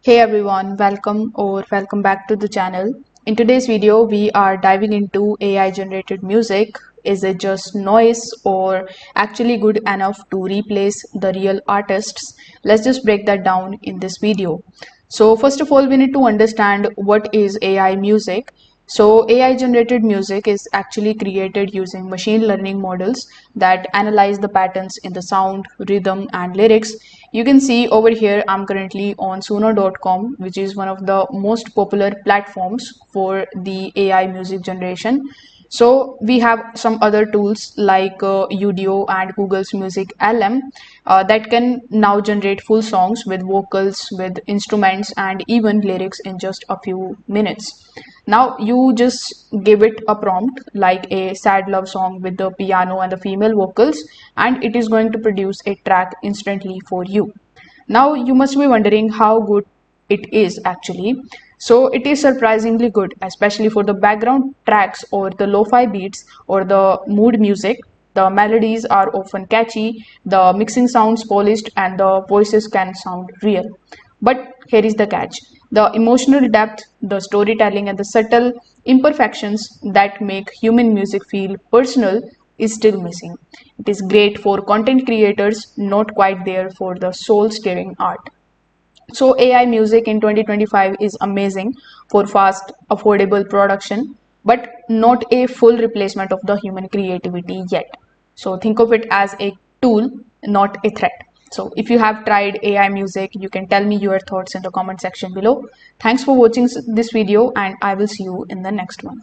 Hey everyone, welcome back to the channel. In today's video, we are diving into AI generated music. Is it just noise or actually good enough to replace the real artists? Let's just break that down in this video. So first of all, we need to understand what is AI music. So AI generated music is actually created using machine learning models that analyze the patterns in the sound, rhythm and lyrics. You can see over here I'm currently on suno.com, which is one of the most popular platforms for the AI music generation. So we have some other tools like Udio and Google's Music LM that can now generate full songs with vocals, with instruments, and even lyrics in just a few minutes. Now you just give it a prompt like a sad love song with the piano and the female vocals, and it is going to produce a track instantly for you. Now you must be wondering how good it is actually. So it is surprisingly good, especially for the background tracks or the lo-fi beats or the mood music. The melodies are often catchy, the mixing sounds polished, and the voices can sound real. But here is the catch: the emotional depth, the storytelling, and the subtle imperfections that make human music feel personal is still missing. It is great for content creators, not quite there for the soul stirring art. So AI music in 2025 is amazing for fast, affordable production, but not a full replacement of the human creativity yet. So think of it as a tool, not a threat. So if you have tried AI music, you can tell me your thoughts in the comment section below. Thanks for watching this video and I will see you in the next one.